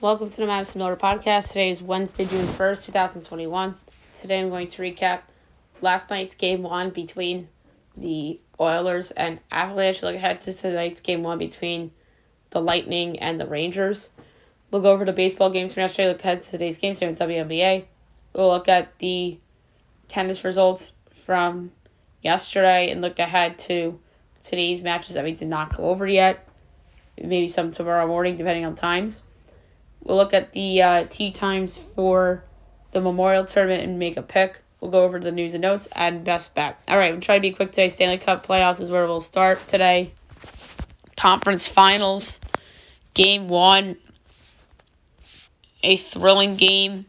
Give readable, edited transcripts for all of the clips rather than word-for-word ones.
Welcome to the Madison Miller Podcast. Today is Wednesday, June 1st, 2021. Today I'm going to recap last night's Game 1 between the Oilers and Avalanche. Look ahead to tonight's Game 1 between the Lightning and the Rangers. We'll go over the baseball games from yesterday. Look ahead to today's games here in WNBA. We'll look at the tennis results from yesterday and look ahead to today's matches that we did not go over yet. Maybe some tomorrow morning, depending on times. We'll look at the tee times for the Memorial Tournament and make a pick. We'll go over the news and notes and best bet. All right, we'll try to be quick today. Stanley Cup playoffs is where we'll start today. Conference finals, Game 1. A thrilling game.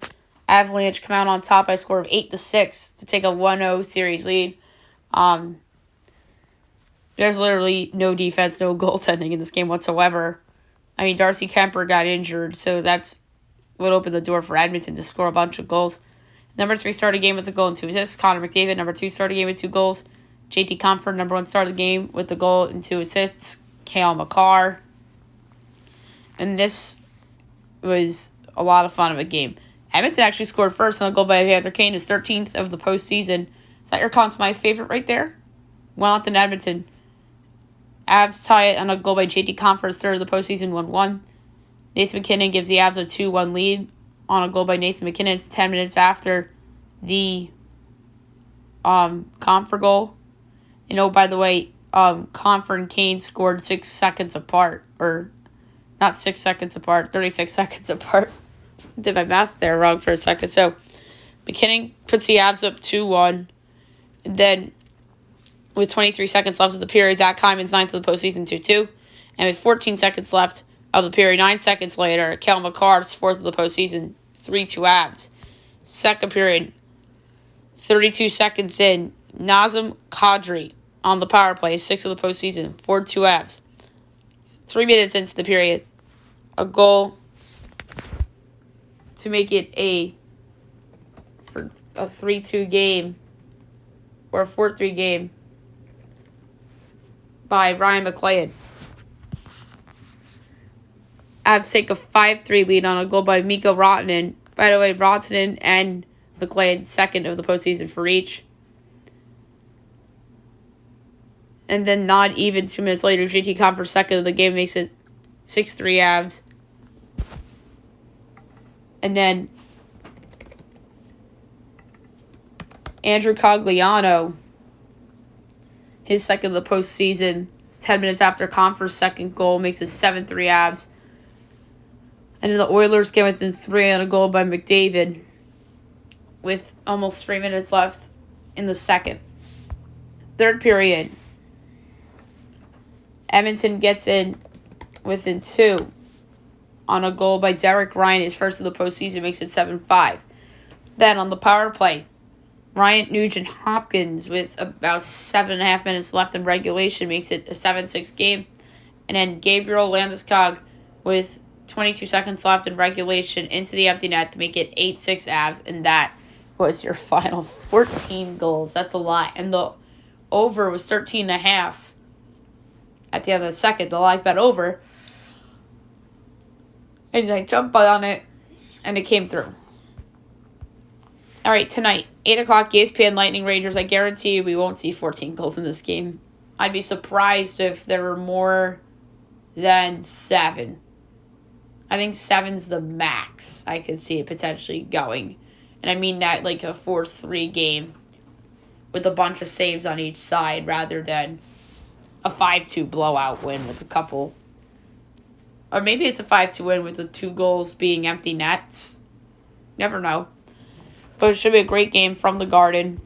Avalanche come out on top by a score of 8-6 to take a 1-0 series lead. There's literally no defense, no goaltending in this game whatsoever. I mean, Darcy Kemper got injured, so that's what opened the door for Edmonton to score a bunch of goals. Number 3 started the game with a goal and 2 assists. Connor McDavid, number 2, started the game with 2 goals. JT Compher, number 1, started the game with a goal and 2 assists. Cale Makar. And this was a lot of fun of a game. Edmonton actually scored first on a goal by Evander Kane, his 13th of the postseason. Is that your Conn Smythe favorite right there? Well, not in Edmonton. Avs tie it on a goal by JT Compher, his 3rd of the postseason, 1-1. Nathan MacKinnon gives the Avs a 2-1 lead on a goal by Nathan MacKinnon. It's 10 minutes after the Compher goal. And oh, by the way, Compher and Kane scored 6 seconds apart. Or, not 6 seconds apart, 36 seconds apart. Did my math there wrong for a second. So, MacKinnon puts the Avs up 2-1. And then, with 23 seconds left of the period, Zach Hyman's 9th of the postseason, 2-2. And with 14 seconds left of the period, 9 seconds later, Cale Makar's 4th of the postseason, 3-2 Avs. Second period, 32 seconds in, Nazem Kadri on the power play, 6th of the postseason, 4-2 Avs. 3 minutes into the period, a goal to make it a 3-2 game, or a 4-3 game, by Ryan McLeod. Avs take a 5-3 lead on a goal by Mikko Rantanen. By the way, Rantanen and McLeod 2nd of the postseason for each. And then not even 2 minutes later, JT Compher 2nd of the game makes it 6-3 Avs. And then Andrew Cogliano, his 2nd of the postseason, 10 minutes after Compher's 2nd goal, makes it 7-3 Avs. And then the Oilers get within 3 on a goal by McDavid with almost 3 minutes left in the second. Third period, Edmonton gets in within 2 on a goal by Derek Ryan, his 1st of the postseason, makes it 7-5. Then on the power play, Ryan Nugent-Hopkins, with about 7.5 minutes left in regulation, makes it a 7-6 game. And then Gabriel Landeskog, with 22 seconds left in regulation, into the empty net to make it 8-6 Avs. And that was your final 14 goals. That's a lot. And the over was 13.5 at the end of the second. The live bet over. And I jumped on it, and it came through. All right, tonight, 8 o'clock, ESPN Lightning Rangers. I guarantee you we won't see 14 goals in this game. I'd be surprised if there were more than 7. I think 7's the max I could see it potentially going. And I mean that like a 4-3 game with a bunch of saves on each side rather than a 5-2 blowout win with a couple. Or maybe it's a 5-2 win with the 2 goals being empty nets. Never know. But it should be a great game from the Garden.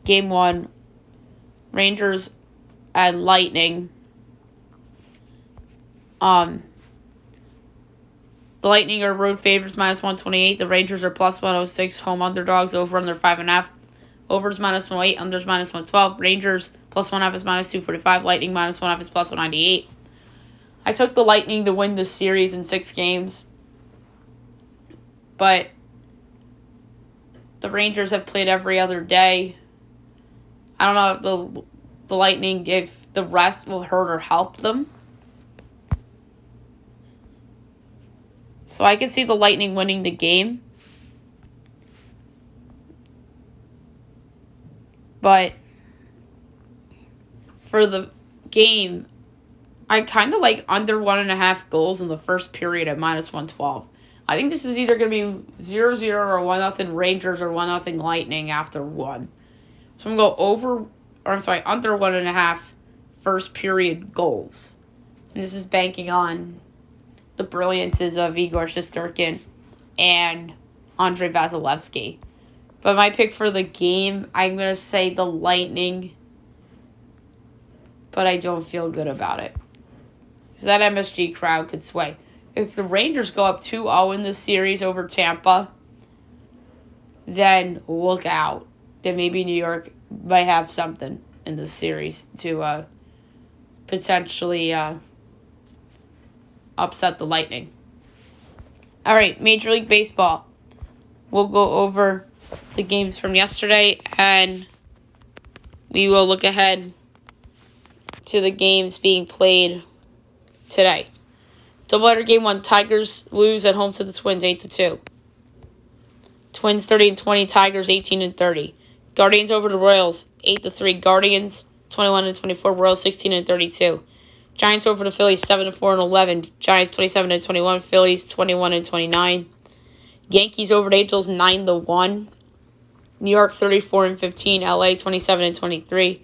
Game 1, Rangers and Lightning. The Lightning are road favorites, -128. The Rangers are +106. Home underdogs, over under 5.5. Overs -108. Unders -112. Rangers +1.5 is -245. Lightning -1.5 is +198. I took the Lightning to win this series in 6 games. But the Rangers have played every other day. I don't know if the Lightning, if the rest will hurt or help them. So I can see the Lightning winning the game. But for the game, I kind of like under 1.5 goals in the first period at -112. I think this is either going to be 0-0 or 1-0 Rangers or 1-0 Lightning after 1. So I'm going to go under 1.5 first period goals. And this is banking on the brilliances of Igor Shesterkin and Andrei Vasilevsky. But my pick for the game, I'm going to say the Lightning. But I don't feel good about it. Because that MSG crowd could sway. If the Rangers go up 2-0 in this series over Tampa, then look out. Then maybe New York might have something in this series to potentially upset the Lightning. All right, Major League Baseball. We'll go over the games from yesterday, and we will look ahead to the games being played today. Doubleheader game 1, Tigers lose at home to the Twins 8-2. Twins 30-20, Tigers 18-30. Guardians over the Royals 8-3. Guardians 21-24, Royals 16-32. Giants over the Phillies 7-4-11. Giants 27-21, Phillies 21-29. Yankees over the Angels 9-1. New York 34-15, LA 27-23.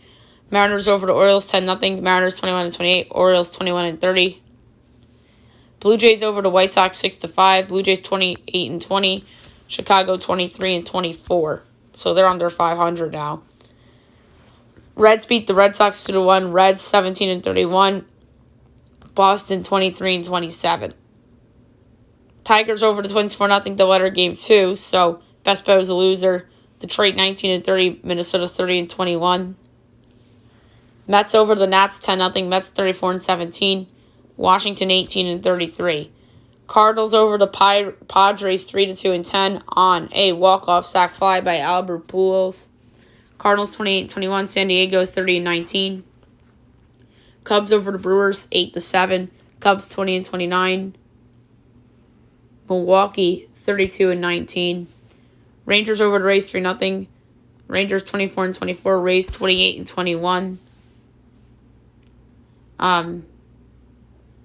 Mariners over the Orioles 10-0. Mariners 21-28, Orioles 21-30. Blue Jays over the White Sox 6-5. Blue Jays 28-20. Chicago 23-24. So they're under 500 now. Reds beat the Red Sox 2-1. Reds 17-31. Boston 23-27. Tigers over the Twins 4-0 doubleheader game 2. So best bet was a loser. Detroit 19-30. Minnesota 30-21. Mets over the Nats 10-0. Mets 34-17. Washington 18-33. Cardinals over the Padres 3-2-10 on a walk-off sac fly by Albert Pujols. Cardinals 28-21. San Diego 30-19. Cubs over the Brewers 8-7. Cubs 20-29. Milwaukee 32-19. Rangers over the Rays 3-0. Rangers 24-24. Rays 28-21.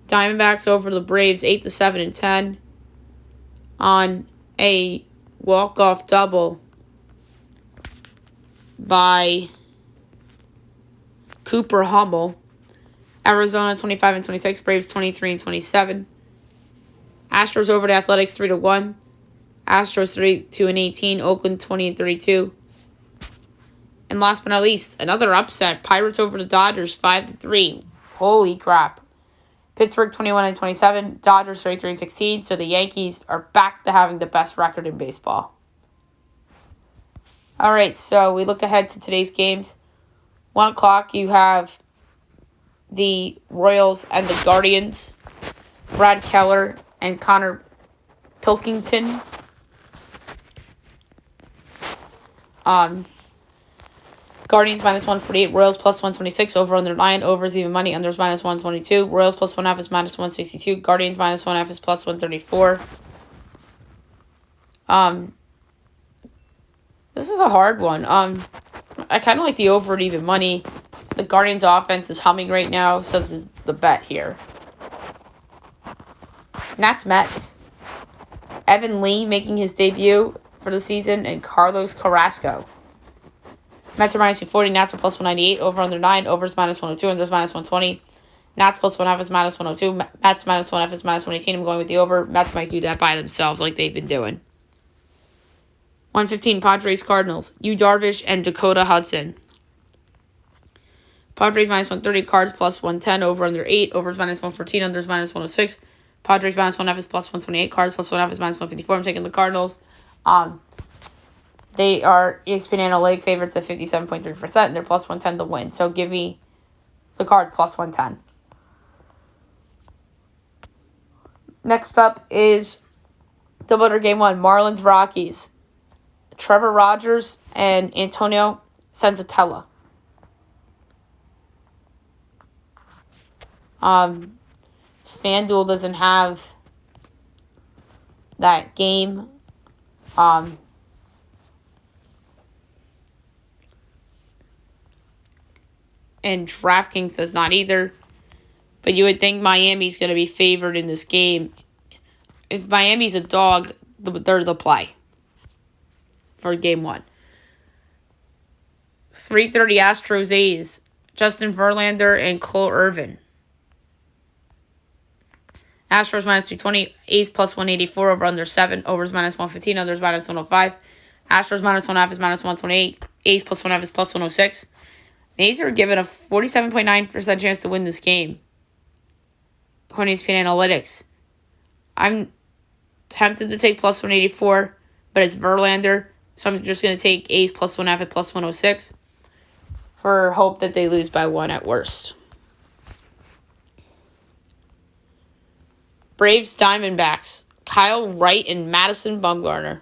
Diamondbacks over the Braves 8-7-10 on a walk-off double by Cooper Hummel. Arizona 25-26, Braves 23-27. Astros over the Athletics 3-1. Astros 32-18, Oakland 20-32. And last but not least, another upset. Pirates over the Dodgers 5-3. Holy crap. Pittsburgh 21-27, Dodgers 33-16, so the Yankees are back to having the best record in baseball. All right, so we look ahead to today's games. 1 o'clock, you have the Royals and the Guardians. Brad Keller and Connor Pilkington. Guardians -148, Royals +126, over under 9, overs even money, unders -122, Royals +1/2 is -162, Guardians -1/2 is +134. This is a hard one. I kind of like the over and even money. The Guardians offense is humming right now, so this is the bet here. Nats Mets. Evan Lee making his debut for the season, and Carlos Carrasco. Mets are -240, Nats are +198, over under 9, overs -102, unders -120. Nats +1/2 is -102, Mets -1/2 is -118. I'm going with the over. Mets might do that by themselves like they've been doing. 115, Padres Cardinals. Yu Darvish and Dakota Hudson. Padres -130, Cards +110, over under 8, overs -114, unders -106. Padres -1/2 is +128, Cards +1/2 is -154. I'm taking the Cardinals. They are ESPN Analytic favorites at 57.3%, and they're +110 to win. So give me the Cards +110. Next up is doubleheader game 1, Marlins Rockies. Trevor Rogers and Antonio Senzatella. FanDuel doesn't have that game. And DraftKings does not either. But you would think Miami's going to be favored in this game. If Miami's a dog, they're the play for game 1. 3:30 Astros A's. Justin Verlander and Cole Irvin. Astros minus 220. A's plus 184 over under 7. Overs minus 115. Unders minus 105. Astros minus 1.5 is minus 128. A's plus 1.5 is plus 106. The A's are given a 47.9% chance to win this game, according to ESPN Analytics. I'm tempted to take plus 184, but it's Verlander, so I'm just going to take A's plus 1.5 at plus 106 for hope that they lose by 1 at worst. Braves Diamondbacks. Kyle Wright and Madison Bumgarner.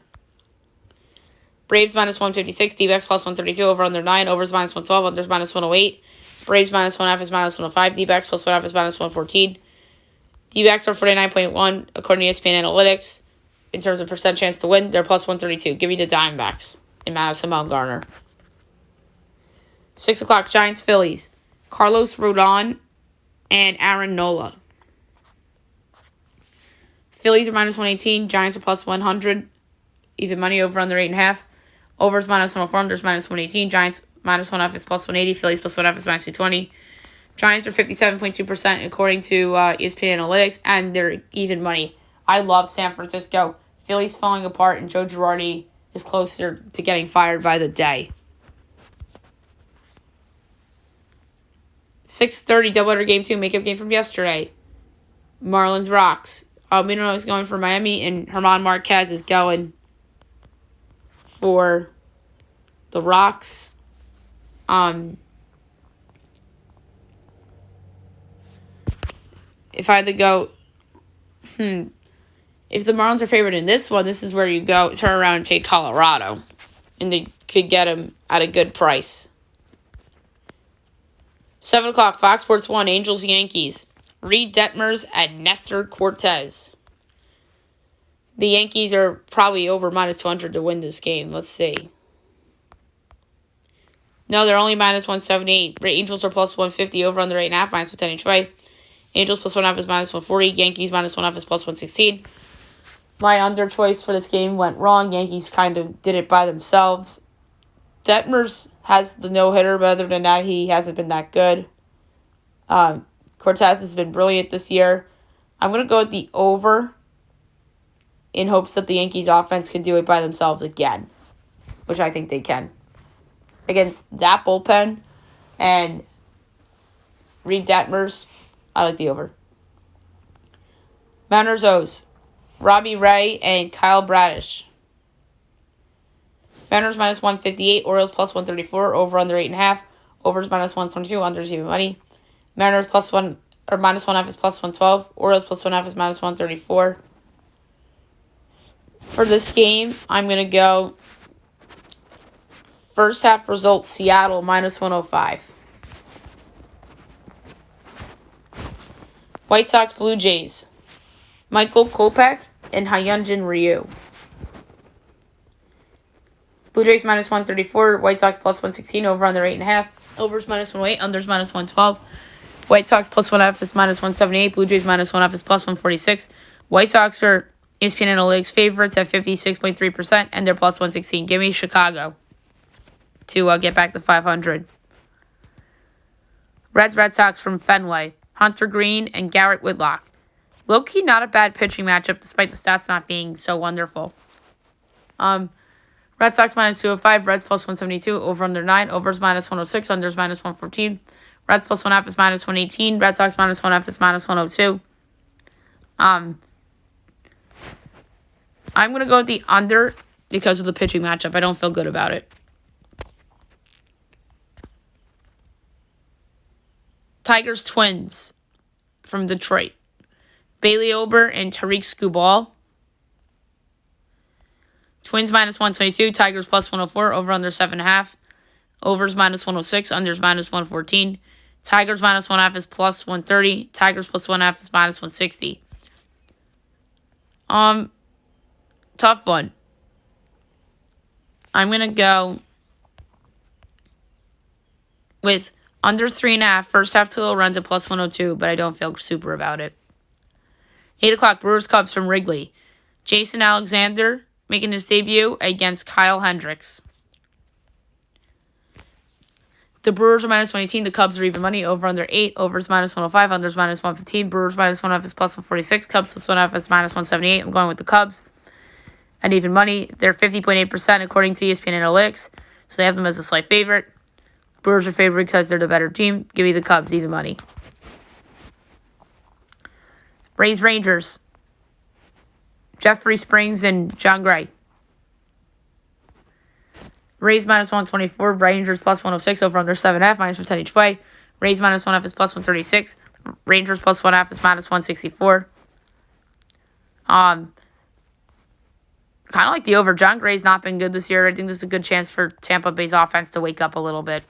Braves minus 156, D-backs plus 132, over under 9, overs minus 112, unders minus 108. Braves minus 1.5 is minus 105, D-backs plus 1.5 is minus 114. D-backs are 49.1 according to ESPN Analytics. In terms of percent chance to win, they're plus 132. Give me the Diamondbacks in Madison Bumgarner. 6 o'clock, Giants Phillies. Carlos Rodon and Aaron Nola. Phillies are minus 118, Giants are plus 100. Even money over under 8.5. Overs minus 104, unders minus 118. Giants minus 1.5 is plus 180. Phillies plus 1.5 is minus 220. Giants are 57.2% according to ESPN Analytics, and they're even money. I love San Francisco. Philly's falling apart, and Joe Girardi is closer to getting fired by the day. 6:30 doubleheader game 2, makeup game from yesterday. Marlins Rocks. Mino is going for Miami, and Herman Marquez is going for the Rocks. If I had to go, if the Marlins are favored in this one, this is where you go turn around and take Colorado, and they could get them at a good price. 7 o'clock, Fox Sports 1, Angels Yankees. Reed Detmers and Nestor Cortez. The Yankees are probably over minus 200 to win this game. Let's see. No, they're only minus 178. Angels are plus 150, over under 8.5, minus 110 each way. Angels plus 1.5 is minus 140. Yankees minus 1.5 is plus 116. My under choice for this game went wrong. Yankees kind of did it by themselves. Detmers has the no-hitter, but other than that, he hasn't been that good. Cortez has been brilliant this year. I'm going to go with the over in hopes that the Yankees offense can do it by themselves again, which I think they can. Against that bullpen and Reed Detmers, I like the over. Mariners O's. Robbie Ray and Kyle Bradish. Mariners minus 158, Orioles plus 134, over under 8.5. Overs minus 122, unders even money. Mariners plus 1 or minus 1.5 is plus 112. Orioles plus 1.5 is minus 134. For this game, I'm going to go first half results, Seattle minus 105. White Sox Blue Jays. Michael Kopech and Hyunjin Ryu. Blue Jays minus 134, White Sox plus 116, over under 8.5. Overs minus 108, unders minus 112. White Sox plus 1.5 is minus 178. Blue Jays minus 1.5 is plus 146. White Sox are ESPN Analytics favorites at 56.3%, and they're plus 116. Give me Chicago to get back to 500. Red Sox from Fenway. Hunter Green and Garrett Whitlock. Low-key, not a bad pitching matchup, despite the stats not being so wonderful. Red Sox minus 205, Reds plus 172, over under 9, overs minus 106, unders minus 114. Reds plus 1.5 is minus 118, Red Sox minus 1.5 is minus 102. I'm going to go with the under because of the pitching matchup. I don't feel good about it. Tigers Twins from Detroit. Bailey Ober and Tariq Skubal. Twins minus 122, Tigers plus 104, over under 7.5. Overs minus 106, unders minus 114. Tigers minus 1.5 is plus 130. Tigers plus 1.5 is minus 160. tough one. I'm going to go with under 3.5. First half total runs at plus 102, but I don't feel super about it. 8 o'clock, Brewers Cubs from Wrigley. Jason Alexander making his debut against Kyle Hendricks. The Brewers are minus 118. The Cubs are even money. Over under 8. Overs minus 105. Unders minus 115. Brewers minus 1.5 is plus 146. Cubs plus 1.5 is minus 178. I'm going with the Cubs. And even money, they're 50.8% according to ESPN Analytics. So they have them as a slight favorite. Brewers are favored because they're the better team. Give me the Cubs, even money. Rays Rangers. Jeffrey Springs and John Gray. Rays minus 124. Rangers plus 106. Over under 7.5. Minus 10 each way. Rays minus 1.5 is plus 136. Rangers plus 1.5 is minus 164. Kind of like the over. John Gray's not been good this year. I think this is a good chance for Tampa Bay's offense to wake up a little bit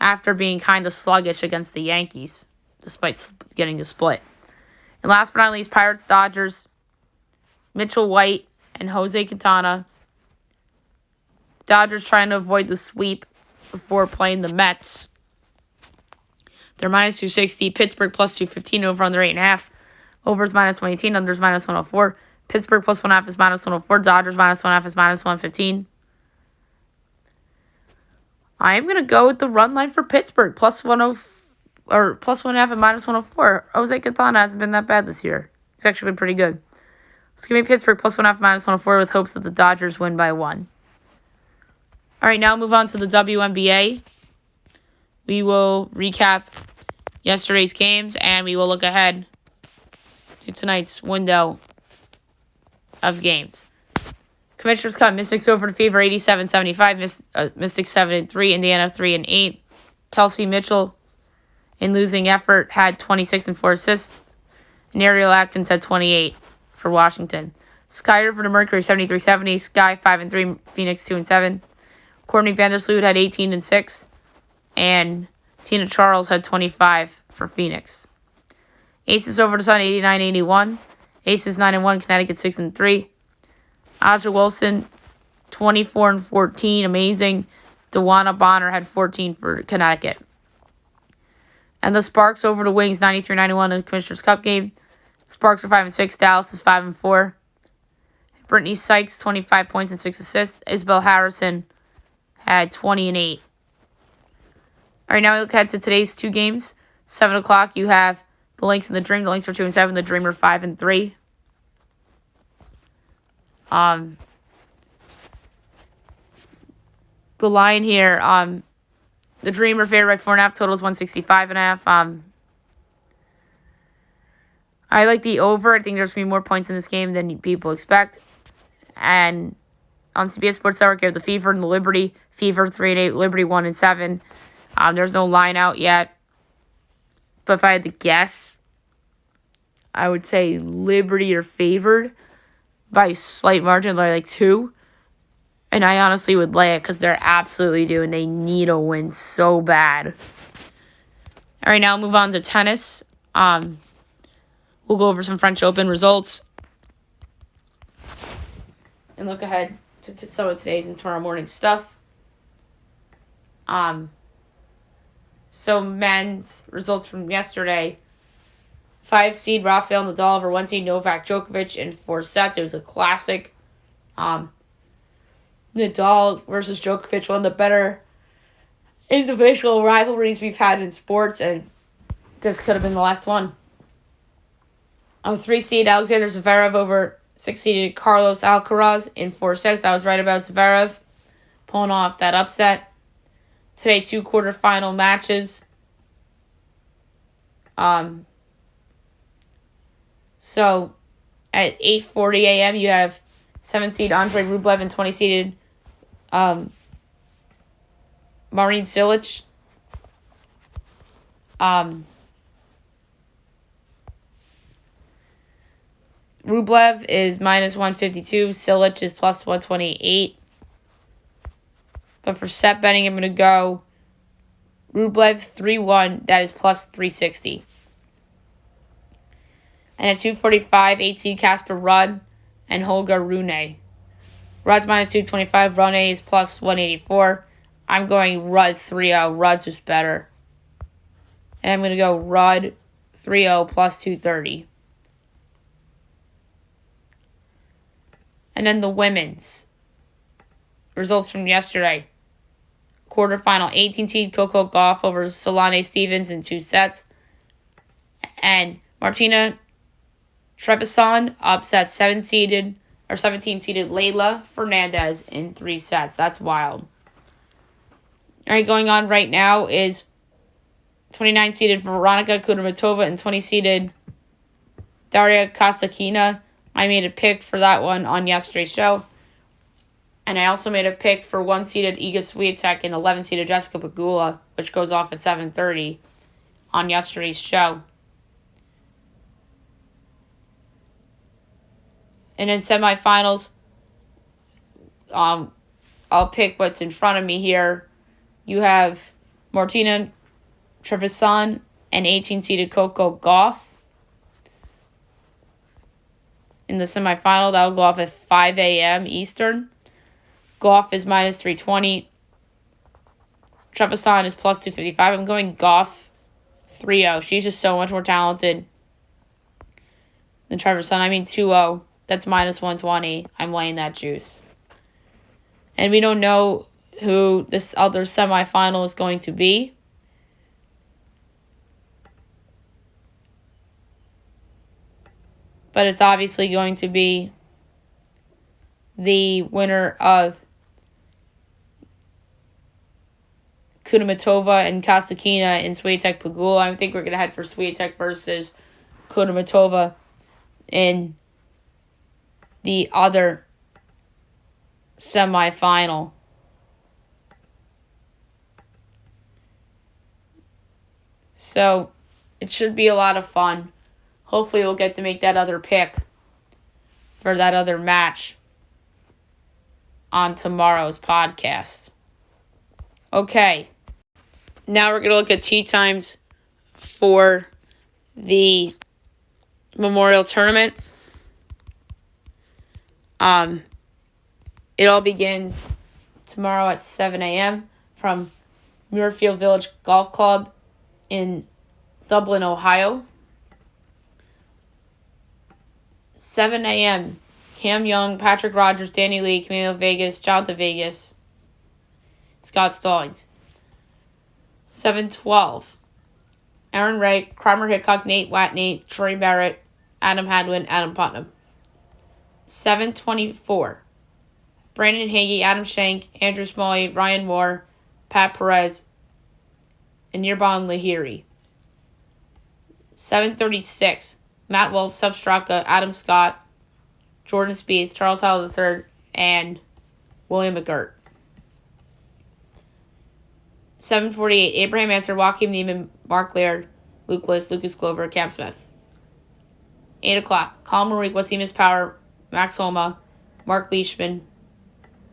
after being kind of sluggish against the Yankees, despite getting a split. And last but not least, Pirates, Dodgers, Mitchell White, and Jose Quintana. Dodgers trying to avoid the sweep before playing the Mets. They're minus 260. Pittsburgh plus 215. Over under 8.5. Overs minus 118. Unders minus 104. Pittsburgh plus 1.5 is minus 104. Dodgers minus 1.5 is minus 115. I am going to go with the run line for Pittsburgh. Plus 1.5 and minus 104. Jose Quintana hasn't been that bad this year. He's actually been pretty good. Let's give me Pittsburgh plus 1.5 minus 104 with hopes that the Dodgers win by 1. All right, now move on to the WNBA. We will recap yesterday's games, and we will look ahead to tonight's window of games. Commissioner's Cup, Mystics over the Fever, 87-75. Mystics 7-3, Indiana 3-8. Kelsey Mitchell, in losing effort, had 26 and 4 assists. And Ariel Atkins had 28 for Washington. Skyler for the Mercury, 73-70. Sky 5-3, Phoenix 2-7. Courtney Vandersloot had 18 and 6. And Tina Charles had 25 for Phoenix. Aces over the Sun, 89-81. Aces 9-1, Connecticut 6-3. Aja Wilson, 24 and 14, amazing. DeWanna Bonner had 14 for Connecticut. And the Sparks over the Wings, 93-91 in the Commissioner's Cup game. Sparks are 5-6. Dallas is 5-4. Brittany Sykes, 25 points and 6 assists. Isabel Harrison had 20 and 8. All right, now we look ahead to today's two games. 7 o'clock, you have the Lynx and the Dream. The Lynx are 2-7. The Dream are 5-3. The line here, the Dream are favored by 4.5. Total is 165.5. I like the over. I think there's going to be more points in this game than people expect. And on CBS Sports Network, you have the Fever and the Liberty. Fever 3-8, Liberty 1-7. There's no line out yet. But if I had to guess, I would say Liberty are favored by a slight margin, like 2. And I honestly would lay it because they're absolutely due and they need a win so bad. All right, now move on to tennis. We'll go over some French Open results and look ahead to some of today's and tomorrow morning stuff. So men's results from yesterday. 5 seed Rafael Nadal over 1 seed Novak Djokovic in 4 sets. It was a classic. Nadal versus Djokovic, one of the better individual rivalries we've had in sports, and this could have been the last one. 3 seed Alexander Zverev over 6 seeded Carlos Alcaraz in 4 sets. I was right about Zverev pulling off that upset. Today, 2 quarterfinal matches. So, at 8:40 a.m., you have 7 seed Andrei Rublev and 20 seeded Marin Cilic. Rublev is minus 152. Cilic is plus 128. But for set betting, I'm going to go Rublev 3-1. That is plus 360. And at 2:45, 18 Casper Ruud and Holger Rune. Rudd's minus 225. Rune is plus 184. I'm going Rudd 3-0. Rudd's just better. And I'm going to go Rudd 3-0 plus 230. And then the women's results from yesterday. Quarterfinal, 18 seed Coco Gauff over Solane Stevens in 2 sets. And Martina Trevisan upset 17-seeded Leylah Fernandez in 3 sets. That's wild. All right, going on right now is 29-seeded Veronika Kudermetova and 20-seeded Daria Kasatkina. I made a pick for that one on yesterday's show. And I also made a pick for 1-seeded Iga Swiatek and 11-seeded Jessica Pegula, which goes off at 7:30 on yesterday's show. And in semifinals, I'll pick what's in front of me here. You have Martina Trevisan and 18-seeded Coco Gauff. In the semifinal, that will go off at 5 a.m. Eastern. Gauff is minus 320. Trevisan is plus 255. I'm going Gauff 3-0. She's just so much more talented than Trevisan. I mean 2-0. That's minus 120. I'm laying that juice. And we don't know who this other semifinal is going to be. But it's obviously going to be the winner of Kudermetova and Kasatkina and Swiatek Pegula. I think we're going to head for Swiatek versus Kudermetova in the other semifinal. So it should be a lot of fun. Hopefully we'll get to make that other pick for that other match on tomorrow's podcast. Okay. Now we're going to look at tee times for the Memorial Tournament. It all begins tomorrow at 7 a.m. from Muirfield Village Golf Club in Dublin, Ohio. 7 a.m. Cam Young, Patrick Rogers, Danny Lee, Camilo Vegas, Jonathan Vegas, Scott Stallings. 7:12. Aaron Ray, Kramer Hickok, Nate Watney, Troy Barrett, Adam Hadwin, Adam Putnam. 7:24. Brandon Hagee, Adam Shank, Andrew Smalley, Ryan Moore, Pat Perez, and Nirbon Lahiri. 7:36. Matt Wolf, Sub Straka, Adam Scott, Jordan Spieth, Charles Howell III, and William McGirt. 7:48. Abraham Ancer, Joaquin Neiman, Mark Laird, Luke List, Lucas Glover, Cam Smith. 8 o'clock. Colin Marik, Waseemus Power, Max Homa, Mark Leishman,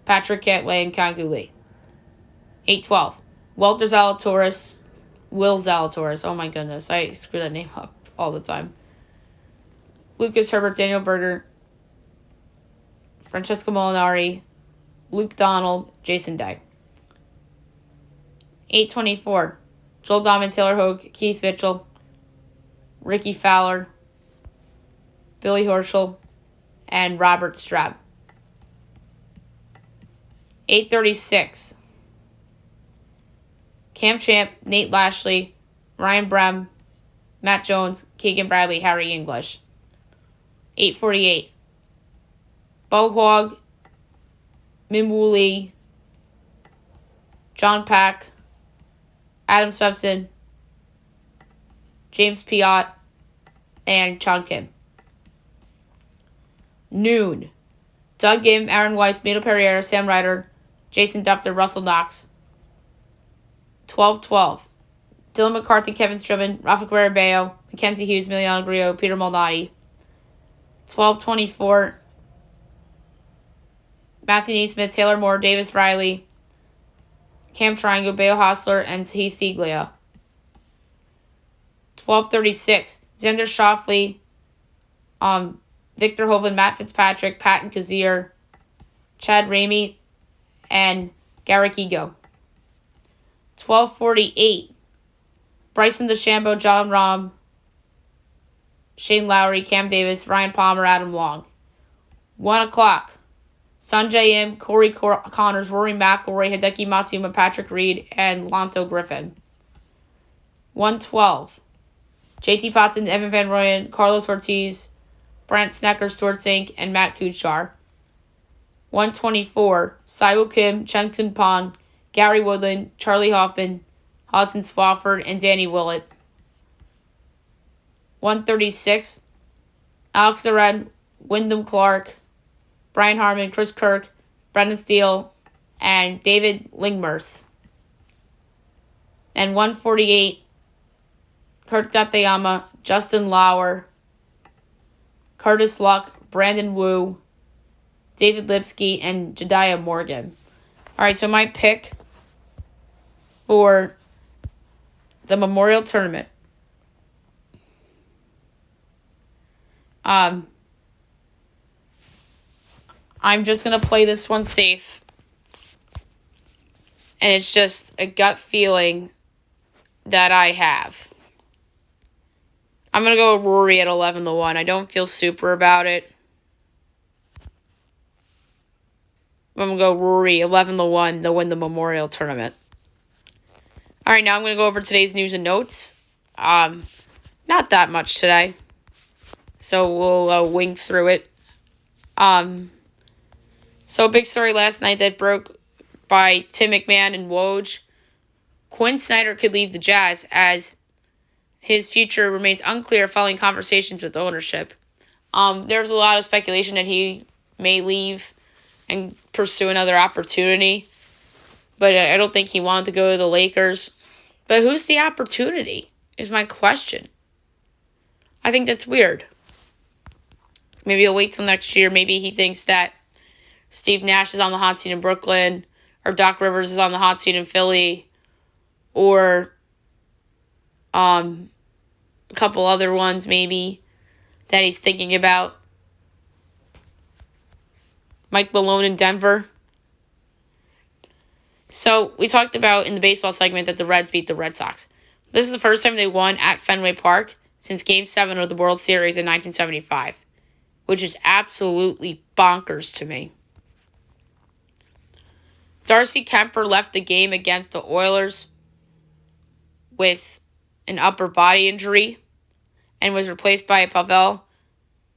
Patrick Cantlay, and Kangu Lee. 8:12. Walter Zalatoris, Will Zalatoris. Oh my goodness, I screw that name up all the time. Lucas Herbert, Daniel Berger, Francesco Molinari, Luke Donald, Jason Day. 8:24. Joel Dahman, Taylor Hogue, Keith Mitchell, Ricky Fowler, Billy Horschel, and Robert Strab. 8:36. Cam Champ, Nate Lashley, Ryan Brem, Matt Jones, Keegan Bradley, Harry English. 8:48. Bo Hogg, Minwoo Lee, John Pack, Adam Svensson, James Piot, and Chon Kim. Noon. Doug Gim, Aaron Weiss, Mito Pereira, Sam Ryder, Jason Dufter, Russell Knox. 12:12. Dylan McCarthy, Kevin Stribman, Rafa Guerrero, Mackenzie Hughes, Emiliano Grillo, Peter Malnati. 12:24. Matthew Neesmith, Taylor Moore, Davis Riley, Cam Triangle, Bale Hostler, and Heath Thiglia. 12:36. Xander Schauffele, Victor Hovland, Matt Fitzpatrick, Patton Kazir, Chad Ramey, and Garrick Ego. 12:48, Bryson DeChambeau, John Rahm, Shane Lowry, Cam Davis, Ryan Palmer, Adam Long. 1 o'clock, Sanjay M, Corey Connors, Rory McIlroy, Hideki Matsuyama, Patrick Reed, and Lanto Griffin. 1:12, JT Potson, Evan Van Rooyen, Carlos Ortiz, Brant Snecker, Stuart Sink, and Matt Kuchar. 1:24, Siwoo Kim, Chen Pong, Gary Woodland, Charlie Hoffman, Hudson Swafford, and Danny Willett. 1:36, Alex Loren, Wyndham Clark, Brian Harmon, Chris Kirk, Brendan Steele, and David Lingmerth. And 1:48, Kurt Gatayama, Justin Lauer, Curtis Luck, Brandon Wu, David Lipsky, and Jediah Morgan. All right, so my pick for the Memorial Tournament. I'm just going to play this one safe. And it's just a gut feeling that I have. I'm going to go Rory at 11-1. I don't feel super about it. I'm going to go Rory 11-1 to win the Memorial Tournament. All right, now I'm going to go over today's news and notes. Not that much today, so we'll wing through it. So big story last night that broke by Tim McMahon and Woj. Quinn Snyder could leave the Jazz as his future remains unclear following conversations with ownership. There's a lot of speculation that he may leave and pursue another opportunity. But I don't think he wanted to go to the Lakers. But who's the opportunity is my question. I think that's weird. Maybe he'll wait till next year. Maybe he thinks that Steve Nash is on the hot seat in Brooklyn, or Doc Rivers is on the hot seat in Philly, or a couple other ones maybe that he's thinking about. Mike Malone in Denver. So we talked about in the baseball segment that the Reds beat the Red Sox. This is the first time they won at Fenway Park since Game 7 of the World Series in 1975, which is absolutely bonkers to me. Darcy Kemper left the game against the Oilers with an upper body injury and was replaced by Pavel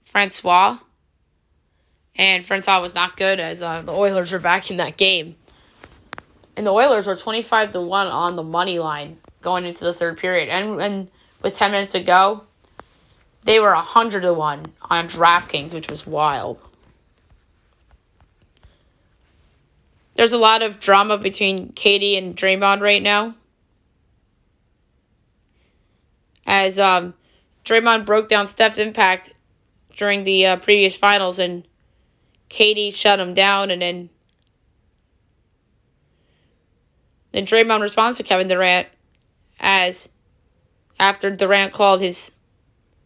Francois. And Francois was not good as the Oilers were back in that game. And the Oilers were 25-1 on the money line going into the third period. And with 10 minutes to go, they were 100-1 on DraftKings, which was wild. There's a lot of drama between Katie and Draymond right now, as Draymond broke down Steph's impact during the previous finals, and Katie shut him down, and then Draymond responds to Kevin Durant as after Durant called his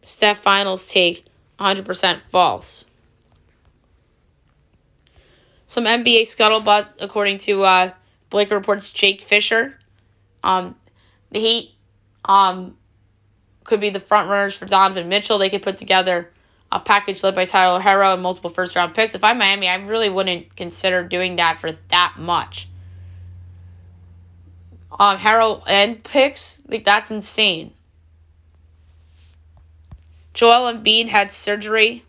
Steph finals take 100% false. Some NBA scuttlebutt, according to Blake Report's Jake Fisher. The Heat could be the front runners for Donovan Mitchell. They could put together a package led by Tyler Herro and multiple first-round picks. If I'm Miami, I really wouldn't consider doing that for that much. Herro and picks, like, that's insane. Joel Embiid had surgery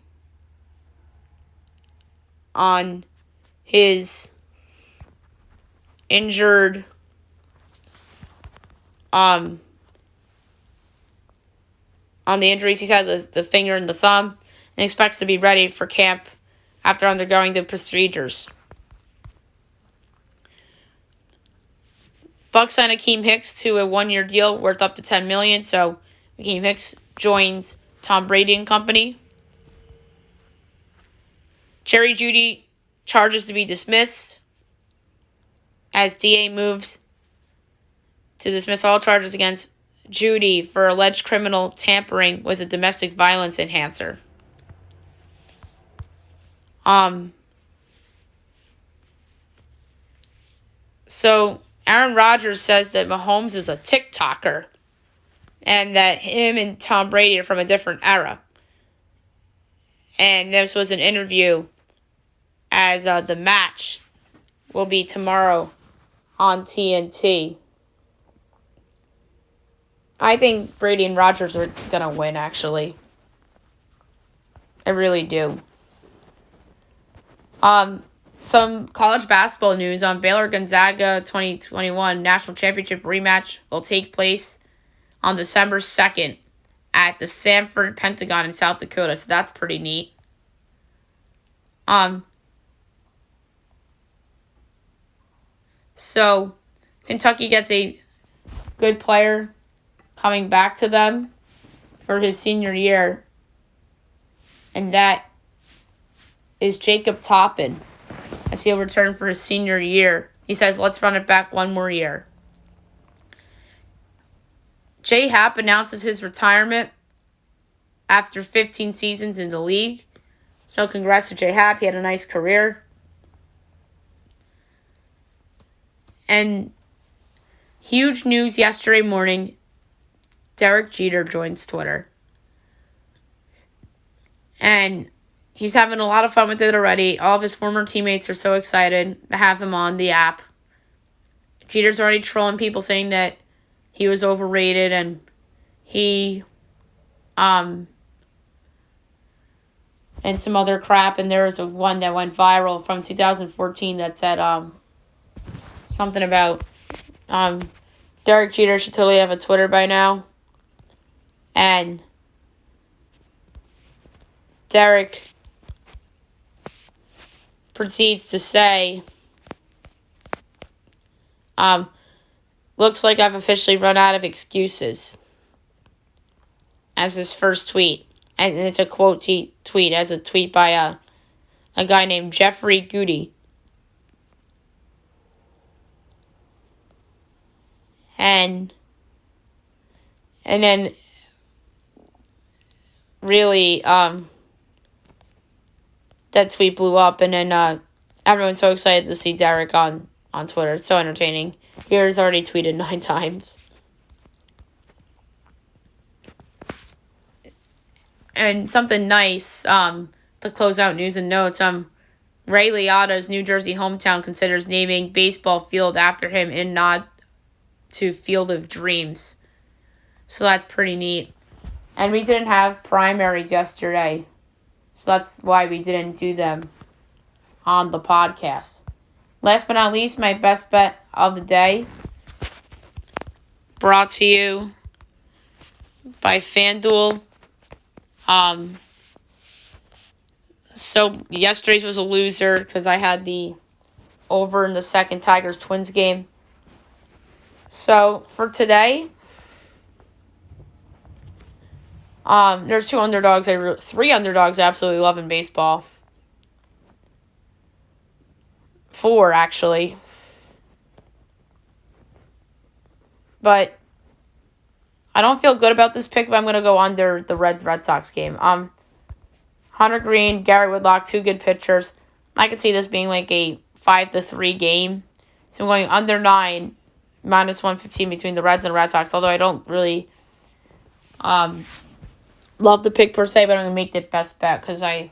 on his injured on the injuries he's had, the finger and the thumb, and expects to be ready for camp after undergoing the procedures. Bucks signed Akeem Hicks to a 1-year deal worth up to $10 million, so Akeem Hicks joins Tom Brady and company. Jerry Jeudy charges to be dismissed as DA moves to dismiss all charges against Jeudy for alleged criminal tampering with a domestic violence enhancer. So Aaron Rodgers says that Mahomes is a TikToker and that him and Tom Brady are from a different era. And this was an interview as the match will be tomorrow on TNT. I think Brady and Rodgers are going to win, actually. I really do. Some college basketball news on Baylor Gonzaga 2021 National Championship rematch will take place on December 2nd at the Sanford Pentagon in South Dakota. So that's pretty neat. So Kentucky gets a good player coming back to them for his senior year, and that is Jacob Toppin, as he'll return for his senior year. He says, let's run it back one more year. J. Happ announces his retirement after 15 seasons in the league. So congrats to J. Happ. He had a nice career. And huge news yesterday morning, Derek Jeter joins Twitter. And he's having a lot of fun with it already. All of his former teammates are so excited to have him on the app. Jeter's already trolling people saying that he was overrated and he and some other crap. And there was one that went viral from 2014 that said something about Derek Jeter should totally have a Twitter by now. And Derek proceeds to say, looks like I've officially run out of excuses, as his first tweet. And it's a quote tweet, as a tweet by a guy named Jeffrey Goody. And then really, that tweet blew up, and then everyone's so excited to see Derek on Twitter. It's so entertaining. Here's already tweeted 9 times. And something nice to close out news and notes. Ray Liotta's New Jersey hometown considers naming baseball field after him in nod to Field of Dreams. So that's pretty neat. And we didn't have primaries yesterday. So that's why we didn't do them on the podcast. Last but not least, my best bet of the day, brought to you by FanDuel. So yesterday's was a loser because I had the over in the second Tigers-Twins game. So for today, there's 3 underdogs I absolutely love in baseball. 4, actually. But I don't feel good about this pick, but I'm going to go under the Reds-Red Sox game. Hunter Green, Garrett Whitlock, 2 good pitchers. I could see this being like a 5-3 game. So I'm going under 9, minus 115 between the Reds and the Red Sox. Although I don't really love the pick per se, but I'm going to make the best bet because I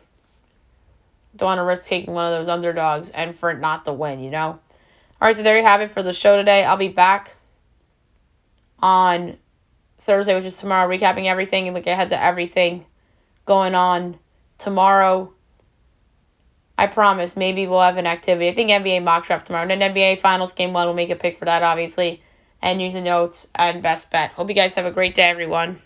don't want to risk taking one of those underdogs and for it not to win, you know? All right, so there you have it for the show today. I'll be back on Thursday, which is tomorrow, recapping everything and look ahead to everything going on tomorrow. I promise, maybe we'll have an activity. I think NBA mock draft tomorrow. And then NBA Finals Game 1, we'll make a pick for that, obviously. And use the notes and best bet. Hope you guys have a great day, everyone.